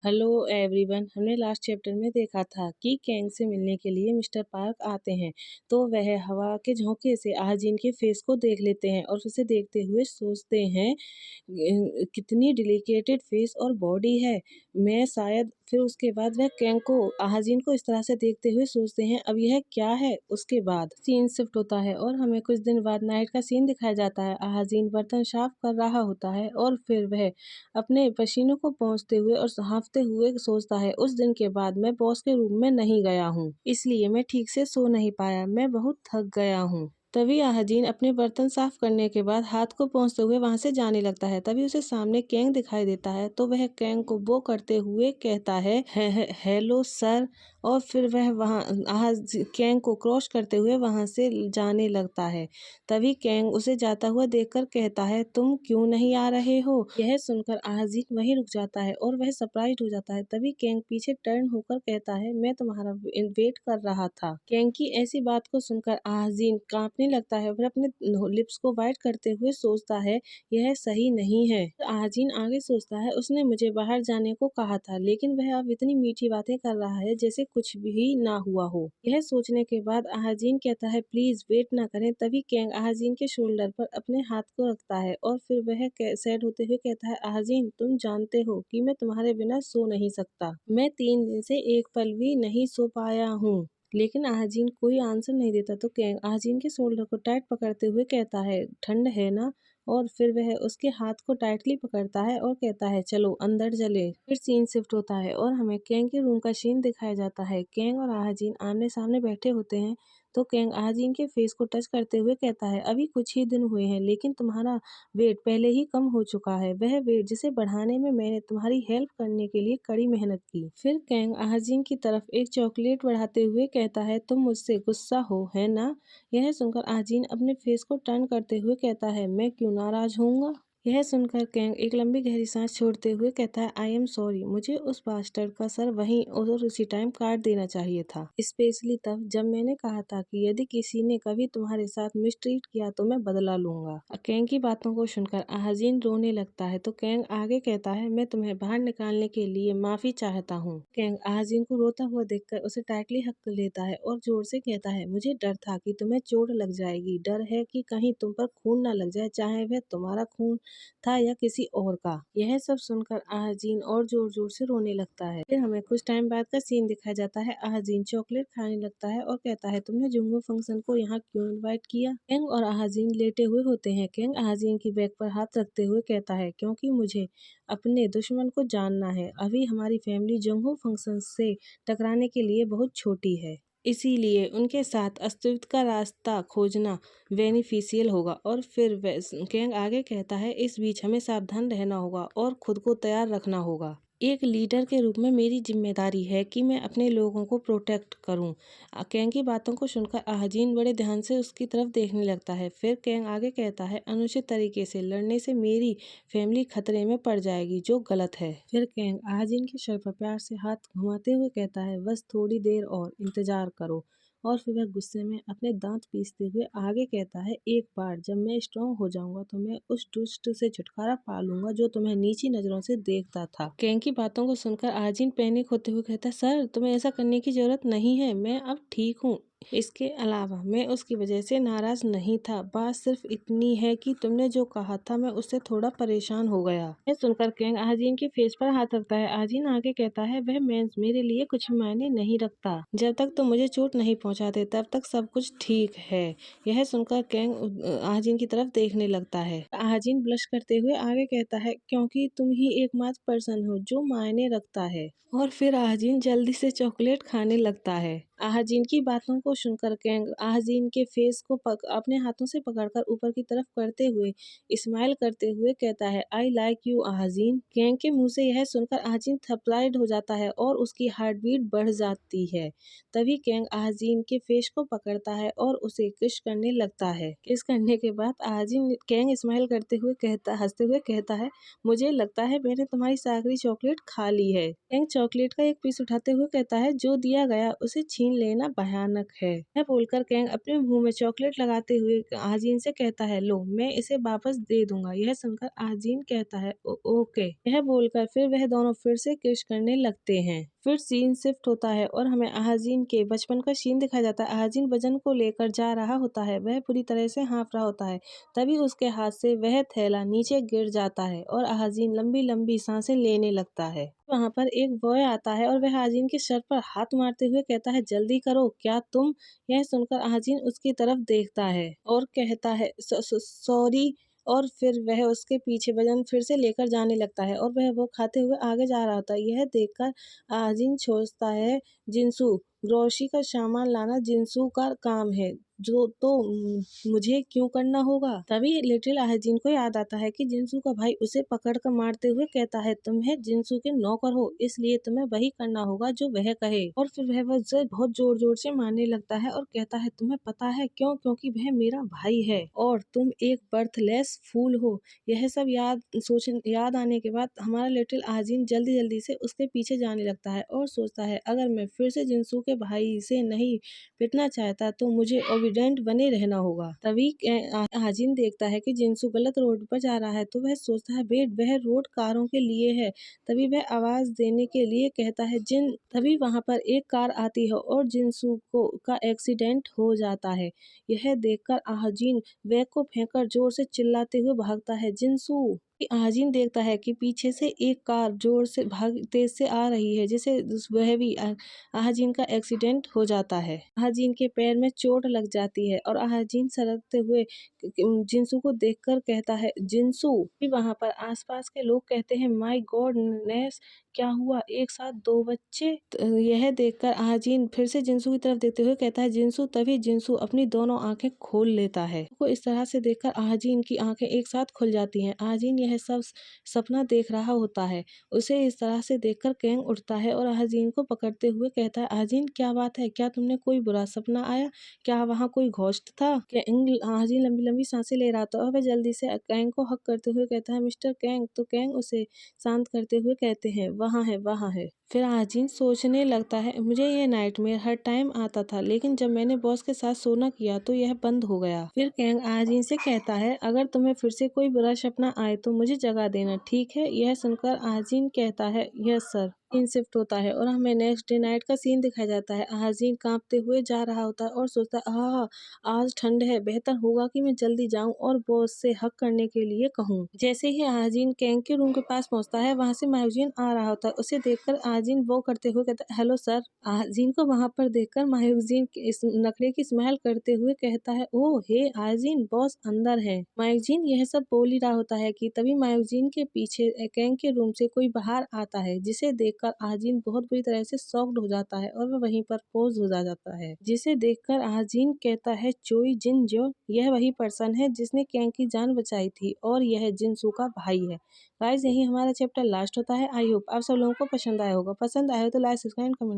Hello everyone. हमने last chapter में देखा था कि कैंग से मिलने के लिए मिस्टर पार्क आते हैं तो वह हवा के झोंके से आहाजीन के फेस को देख लेते हैं और उसे देखते हुए सोचते हैं कितनी डेलिकेटेड फेस और बॉडी है। मैं शायद फिर उसके बाद वह कैंग को आहाजीन को इस तरह से देखते हुए सोचते हैं अब यह क्या है। उसके बाद सीन शिफ्ट होता है और हमें कुछ दिन बाद नाइट का सीन दिखाया जाता है। आहाजीन बर्तन साफ कर रहा होता है और फिर वह अपने पसीनों को पोंछते हुए और हाँफते हुए सोचता है उस दिन के बाद मैं बॉस के रूम में नहीं गया हूँ, इसलिए मैं ठीक से सो नहीं पाया, मैं बहुत थक गया हूँ। तभी आहाजीन अपने बर्तन साफ करने के बाद हाथ को पोंछते हुए वहां से जाने लगता है। तभी उसे सामने कैंग दिखाई देता है तो वह कैंग को वो करते हुए कहता है हेलो सर, और फिर वह कैंग को क्रॉस करते हुए वहां से जाने लगता है। तभी कैंग उसे जाता हुआ देखकर कहता है तुम क्यों नहीं आ रहे हो। यह सुनकर आहाजीन वहीं रुक जाता है और वह सरप्राइज हो जाता है। तभी कैंग पीछे टर्न होकर कहता है मैं तुम्हारा वेट कर रहा था। कैंग की ऐसी बात को सुनकर आहाजीन कांपने लगता है और अपने लिप्स को वाइट करते हुए सोचता है यह सही नहीं है। आहाजीन आगे सोचता है उसने मुझे बाहर जाने को कहा था लेकिन वह अब इतनी मीठी बातें कर रहा है जैसे कुछ भी ना हुआ हो। यह सोचने के बाद आहाजीन कहता है प्लीज वेट ना करें। तभी कैंग आहाजीन के शोल्डर पर अपने हाथ को रखता है और फिर वह सैड होते हुए कहता है आहाजीन तुम जानते हो कि मैं तुम्हारे बिना सो नहीं सकता, मैं 3 दिन से एक पल भी नहीं सो पाया हूँ। लेकिन आहाजीन कोई आंसर नहीं देता तो कैंग आहाजीन के शोल्डर को टाइट पकड़ते हुए कहता है ठंड है ना, और फिर वह उसके हाथ को टाइटली पकड़ता है और कहता है चलो अंदर चले। फिर सीन शिफ्ट होता है और हमें कैंग के रूम का सीन दिखाया जाता है। कैंग और आहाजीन आमने सामने बैठे होते हैं तो कैंग आहाजीन के फेस को टच करते हुए कहता है अभी कुछ ही दिन हुए हैं लेकिन तुम्हारा वेट पहले ही कम हो चुका है, वह वेट जिसे बढ़ाने में मैंने तुम्हारी हेल्प करने के लिए कड़ी मेहनत की। फिर कैंग आहाजीन की तरफ एक चॉकलेट बढ़ाते हुए कहता है तुम मुझसे गुस्सा हो है ना। यह सुनकर आहाजीन अपने फेस को टर्न करते हुए कहता है मैं क्यों नाराज होऊंगा। यह सुनकर कैंग एक लंबी गहरी सांस छोड़ते हुए कहता है आई एम सॉरी, मुझे उस बास्टर्ड का सर वहीं और उसी टाइम काट देना चाहिए था, स्पेशली तब जब मैंने कहा था कि यदि किसी ने कभी तुम्हारे साथ मिसट्रीट किया तो मैं बदला लूंगा। कैंग की बातों को सुनकर आहाजीन रोने लगता है तो कैंग आगे कहता है मैं तुम्हें बाहर निकालने के लिए माफी चाहता हूँ। कैंग आहाजीन को रोता हुआ देखकर उसे टाइटली हक लेता है और जोर से कहता है मुझे डर था कि तुम्हें चोट लग जाएगी, डर है कि कहीं तुम पर खून न लग जाए, चाहे वह तुम्हारा खून था या किसी और का। यह सब सुनकर आहाजीन और जोर जोर से रोने लगता है। फिर हमें कुछ टाइम बाद का सीन दिखाया जाता है। आहाजीन चॉकलेट खाने लगता है और कहता है तुमने जुंगो फंक्शन को यहाँ क्यों इनवाइट किया। कैंग और आहाजीन लेटे हुए होते हैं। कैंग आहाजीन की बैक पर हाथ रखते हुए कहता है क्योंकि मुझे अपने दुश्मन को जानना है, अभी हमारी फैमिली जुंगो फंक्शन से टकराने के लिए बहुत छोटी है, इसीलिए उनके साथ अस्तित्व का रास्ता खोजना बेनिफिशियल होगा। और फिर कैंग आगे कहता है इस बीच हमें सावधान रहना होगा और खुद को तैयार रखना होगा। एक लीडर के रूप में मेरी जिम्मेदारी है कि मैं अपने लोगों को प्रोटेक्ट करूं। कैंग की बातों को सुनकर आहाजीन बड़े ध्यान से उसकी तरफ देखने लगता है। फिर कैंग आगे कहता है अनुचित तरीके से लड़ने से मेरी फैमिली खतरे में पड़ जाएगी, जो गलत है। फिर कैंग आहाजीन के सर पर प्यार से हाथ घुमाते हुए कहता है बस थोड़ी देर और इंतजार करो। और फिर वह गुस्से में अपने दांत पीसते हुए आगे कहता है एक बार जब मैं स्ट्रांग हो जाऊंगा तो मैं उस दुष्ट से छुटकारा पा लूंगा जो तुम्हें नीची नजरों से देखता था। कैंग की बातों को सुनकर आहाजीन पैनिक होते हुए कहता है सर तुम्हें ऐसा करने की जरूरत नहीं है, मैं अब ठीक हूँ। इसके अलावा मैं उसकी वजह से नाराज नहीं था, बात सिर्फ इतनी है कि तुमने जो कहा था मैं उससे थोड़ा परेशान हो गया। यह सुनकर कैंग आहाजीन के फेस पर हाथ रखता है। आहाजीन आगे कहता है वह मेंस मेरे लिए कुछ मायने नहीं रखता, जब तक तुम मुझे चोट नहीं पहुंचाते तब तक सब कुछ ठीक है। यह सुनकर कैंग आहाजीन की तरफ देखने लगता है। आहाजीन ब्लश करते हुए आगे कहता है क्योंकि तुम ही एकमात्र पर्सन हो जो मायने रखता है। और फिर आहाजीन जल्दी से चॉकलेट खाने लगता है। आहाजीन की बातों को सुनकर कैंग आहाजीन के फेस को अपने हाथों से पकड़कर ऊपर की तरफ करते हुए स्माइल करते हुए कहता है आई लाइक यू आहाजीन। कैंग के मुंह से यह सुनकर आहाजीन थर्प्राइड हो जाता है और उसकी हार्ट बीट बढ़ जाती है। तभी कैंग आहाजीन के फेस को पकड़ता है और उसे किस करने लगता है। किस करने के बाद आहाजीन कैंग स्माइल करते हुए हंसते हुए कहता है मुझे लगता है मैंने तुम्हारी सारी चॉकलेट खा ली है। कैंग चॉकलेट का एक पीस उठाते हुए कहता है जो दिया गया उसे छीन छीन लेना भयानक है। यह बोलकर कैंग अपने मुंह में चॉकलेट लगाते हुए आजीन से कहता है, लो मैं इसे वापस दे दूंगा। यह सुनकर आजीन कहता है, ओके। यह बोलकर फिर वह दोनों फिर से किस करने लगते हैं। फिर सीन शिफ्ट होता है और हमें आजीन के बचपन का सीन दिखाया जाता है। आजीन वजन को लेकर जा रहा होता है, वह पूरी तरह से हाँफ रहा होता है। तभी उसके हाथ से वह थैला नीचे गिर जाता है और आजीन लंबी लंबी सांसें लेने लगता है। वहाँ पर एक बॉय आता है और वह आजीन के सर पर हाथ मारते हुए कहता है, जल्दी करो, क्या तुम। यह सुनकर आजीन उसकी तरफ देखता है और कहता है, सॉरी। और फिर वह उसके पीछे वजन फिर से लेकर जाने लगता है और वह वो खाते हुए आगे जा रहा होता है। यह देखकर आजीन सोचता है, जिनसू ग्रोसरी का सामान लाना जिनसू का काम है, जो तो मुझे क्यों करना होगा। तभी लिटिल आजीन को याद आता है कि जिनसू का भाई उसे पकड़ कर मारते हुए कहता है, तुम्हें जिनसू के नौकर हो, इसलिए तुम्हें वही करना होगा जो वह कहे। और फिर वह उसे बहुत जोर जोर से मारने लगता है और कहता है, तुम्हें पता है क्यों? क्योंकि वह मेरा भाई है और तुम एक बर्थलेस फूल हो। यह सब याद आने के बाद हमारा लिटिल आजीन जल्दी जल्दी से उसके पीछे जाने लगता है और सोचता है, अगर मैं फिर से जिनसू के भाई से नहीं पिटना चाहता तो मुझे ओबीडेंट बने रहना होगा। तभी आजीन देखता है कि जिनसू गलत रोड पर जा रहा है तो वह सोचता है, वेट, वह रोड कारों के लिए है। तभी वह आवाज देने के लिए कहता है, जिन। तभी वहां पर एक कार आती है और जिनसू का एक्सीडेंट हो जाता है। यह देखकर आजीन बैग को फेंककर जोर से चिल्लाते हुए भागता है, जिनसू। आजीन देखता है कि पीछे से एक कार जोर से तेज से आ रही है, जिसे वह भी आजीन का एक्सीडेंट हो जाता है। आजीन के पैर में चोट लग जाती है और आजीन सरकते हुए जिनसू को देखकर कहता है, जिनसू। फिर वहां पर आसपास के लोग कहते हैं, माय गॉड नेस, क्या हुआ, एक साथ दो बच्चे। यह देखकर आजीन फिर से जिनसू की तरफ देखते हुए कहता है, जिनसू। तभी जिनसू अपनी दोनों आंखें खोल लेता है। को इस तरह से देखकर आजीन की आंखें एक साथ खुल जाती हैं। आजीन यह सब सपना देख रहा होता है। उसे इस तरह से देखकर कैंग उठता है और आजीन को पकड़ते हुए कहता है, आजीन क्या बात है, क्या तुमने कोई बुरा सपना आया, क्या वहाँ कोई घोस्ट था। कैंग आजीन लंबी लंबी सांसें ले रहा था और वह जल्दी से कैंग को हक करते हुए कहता है, मिस्टर कैंग। तो कैंग उसे शांत करते हुए कहते हैं, वहाँ है, वहाँ है। फिर आजीन सोचने लगता है, मुझे यह नाइटमेयर हर टाइम आता था, लेकिन जब मैंने बॉस के साथ सोना किया तो यह बंद हो गया। फिर कैंग आजीन से कहता है, अगर तुम्हें फिर से कोई बुरा सपना आए तो मुझे जगा देना, ठीक है। यह सुनकर आजीन कहता है, यस सर। सीन शिफ्ट होता है और हमें नेक्स्ट डे नाइट का सीन दिखाया जाता है। आजीन कांपते हुए जा रहा होता है और सोचता है, आज ठंड है, बेहतर होगा कि मैं जल्दी जाऊं और बॉस से हक करने के लिए कहूं। जैसे ही आजीन कैंग के रूम के पास पहुंचता है, वहां से मायूजीन आ रहा होता है। उसे देखकर आजीन वो करते हुए कहता है, हेलो सर। आजीन को वहां पर देखकर मायूजीन इस नखरे की स्माइल करते हुए कहता है, ओह हे आजीन, बॉस अंदर है। मायूजीन यह सब बोल ही रहा होता है कि तभी मायूजीन के पीछे कैंग के रूम से कोई बाहर आता है, जिसे देखकर आजीन बहुत बुरी तरह से शॉक्ड हो जाता है और वह वहीं पर पोज हो जाता है। जिसे देखकर आजीन कहता है, चोई जिन जो, यह वही पर्सन है जिसने कैंग की जान बचाई थी और यह जिनसू का भाई है। गाइस, यही हमारा चैप्टर लास्ट होता है। आई होप आप सब लोगों को पसंद आया होगा। पसंद आया हो तो लाइक, सब्सक्राइब, कमेंट